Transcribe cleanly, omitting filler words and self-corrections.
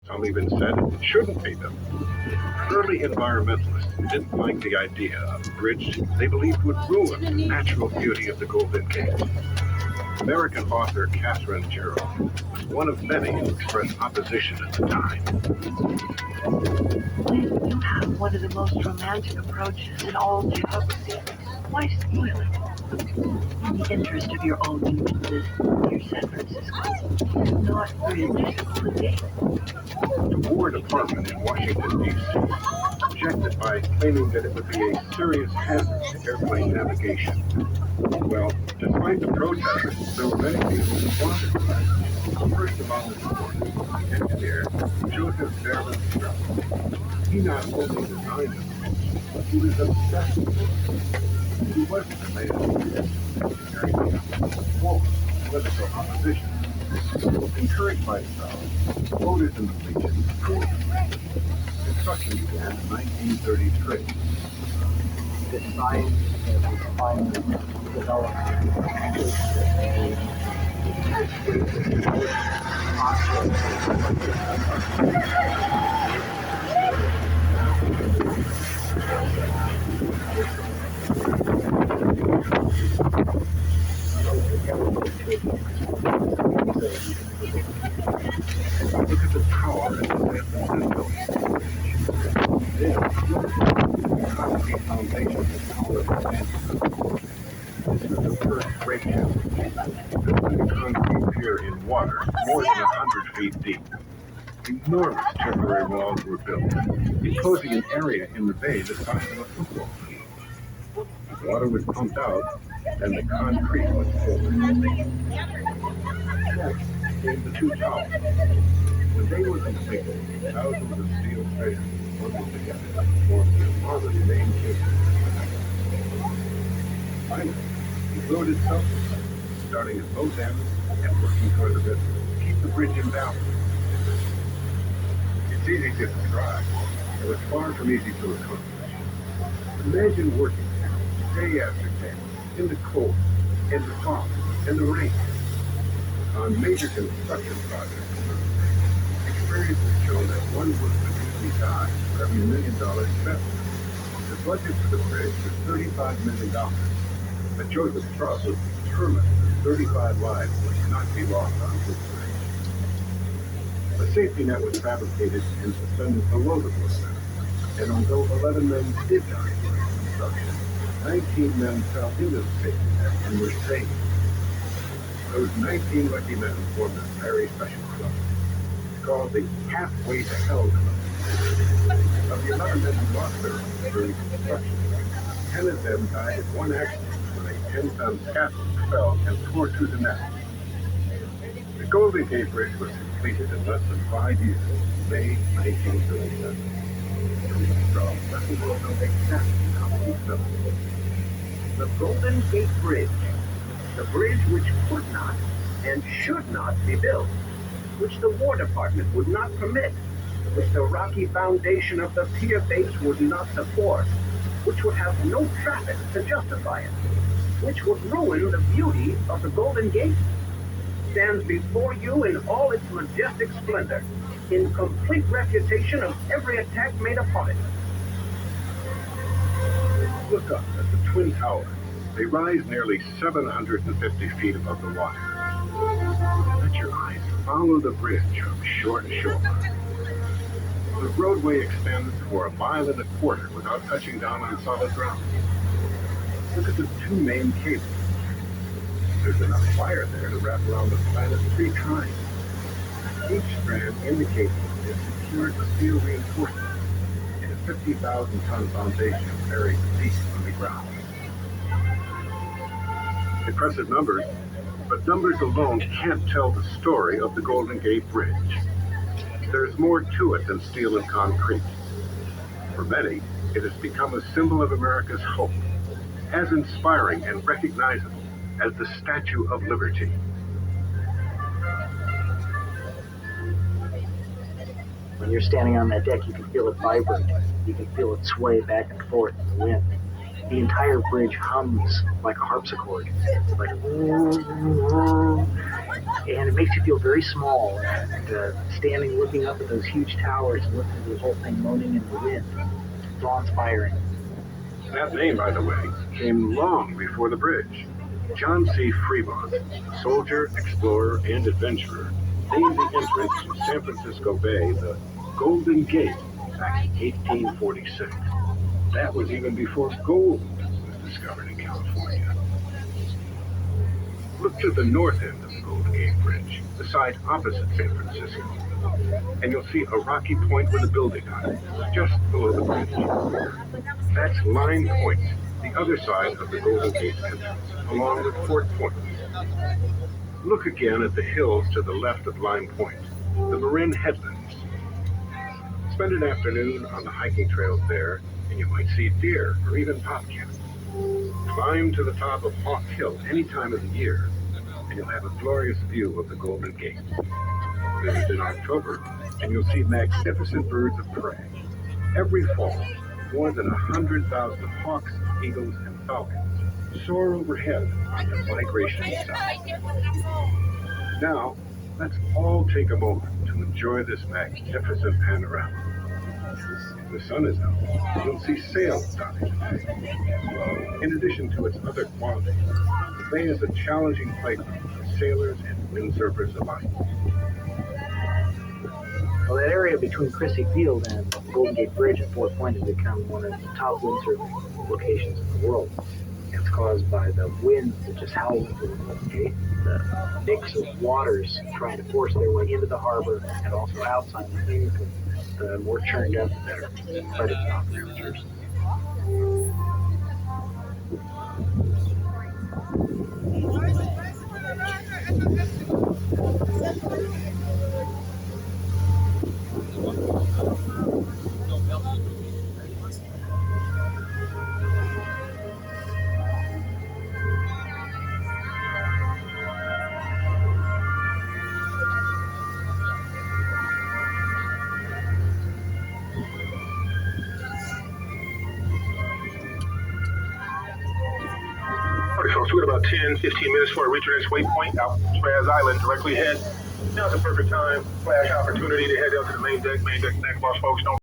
Some even said it shouldn't be built. Early environmentalists didn't like the idea of a bridge they believed would ruin the natural beauty of the Golden Gate. American author Catherine Gerald was one of many who expressed opposition at the time. You have one of the most romantic approaches in all geography. Why spoil it? In the interest of your own nuisances, near San Francisco, not bridge the Golden Gate. The War Department in Washington, D.C. objected by claiming that it would be a serious hazard to airplane navigation. Well, despite the protests, there were many people who wanted the bridge. First among the supporters, engineer Joseph Vernon Strauss. He not only designed the bridge, he was obsessed with it. He wasn't a man who carried out full political opposition. Encouraged by Strauss, voters in the region approved the bridge. Construction began in 1933. The science was finally developed Look at the tower in San Francisco. Then, concrete foundation of the tower of Manchester. This was the first bridge built in a concrete pier in water more than 100 feet deep. Enormous temporary walls were built, enclosing an area in the bay the size of a football field. Water was pumped out, and the concrete was poured. Next came the two towers. When they were completed, thousands of steel frames were bundled together to form the enormous main cable. Finally, the road itself, starting at both ends and working toward the river, to keep the bridge in balance. It's easy to describe, but it's far from easy to accomplish. Imagine working day after day, in the cold, in the fog, in the rain, on major construction projects. Experience has shown that one workman usually dies for every $1 million spent. The budget for the bridge was $35 million, but Joseph Strauss was determined that 35 lives would not be lost on this bridge. A safety net was fabricated and suspended below the workmen, and although 11 men did die during construction, 19 men fell into the safety net and were saved. Those 19 lucky men formed a very special club. It's called the Halfway to Hell Club. Of the 11 men who lost their lives during construction, 10 of them died in one accident when a 10-ton scaffold fell and tore through the net. The Golden Gate Bridge was completed in less than 5 years, May 1937. Joseph Strauss let the world know exactly how he felt. The Golden Gate Bridge, the bridge which could not and should not be built, which the War Department would not permit, which the rocky foundation of the pier base would not support, which would have no traffic to justify it, which would ruin the beauty of the Golden Gate, stands before you in all its majestic splendor, in complete refutation of every attack made upon it. Look up at the Twin Towers. They rise nearly 750 feet above the water. Let your eyes follow the bridge from shore to shore. The roadway extends for 1.25 miles without touching down on solid ground. Look at the two main cables. There's enough wire there to wrap around the planet 3 times. Each strand in the cable is secured with steel reinforcement in a 50,000-ton foundation buried deep underground. Impressive numbers, but numbers alone can't tell the story of the Golden Gate Bridge. There's more to it than steel and concrete. For many, it has become a symbol of America's hope, as inspiring and recognizable as the Statue of Liberty. When you're standing on that deck, you can feel it vibrate. You can feel it sway back and forth in the wind. The entire bridge hums like a harpsichord. Like, and it makes you feel very small. And standing, looking up at those huge towers and listening to the whole thing moaning in the wind, it's awe-inspiring. That name, by the way, came long before the bridge. John C. Fremont, soldier, explorer, and adventurer, named the entrance to San Francisco Bay the Golden Gate back in 1846. That was even before gold was discovered in California. Look to the north end of the Golden Gate Bridge, the side opposite San Francisco, and you'll see a rocky point with a building on it, just below the bridge. That's Line Point, the other side of the Golden Gate entrance, along with Fort Point. Look again at the hills to the left of Line Point, the Marin Headlands. Spend an afternoon on the hiking trails there, and you might see deer or even bobcats. Climb to the top of Hawk Hill any time of the year, and you'll have a glorious view of the Golden Gate. Visit in October, and you'll see magnificent birds of prey. Every fall, more than 100,000 hawks, eagles, and falcons soar overhead on their migration south. Now, let's all take a moment to enjoy this magnificent panorama. If the sun is out, you'll see sails dotting the bay. In addition to its other qualities, the bay is a challenging playground for sailors and windsurfers alike. Well, that area between Crissy Field and Golden Gate Bridge at Fort Point has become one of the top windsurfing locations in the world. It's caused by the winds that just howl into the Golden Gate, the mix of waters trying to force their way into the harbor and also outside the thing. The more churned up, the better. But it's not for amateurs. Okay, folks, we got about 10, 15 minutes for a reach our next waypoint, Alcatraz Island, directly ahead. Now's the perfect time, flash opportunity to head up to the main deck. Main deck next, boss folks. Don't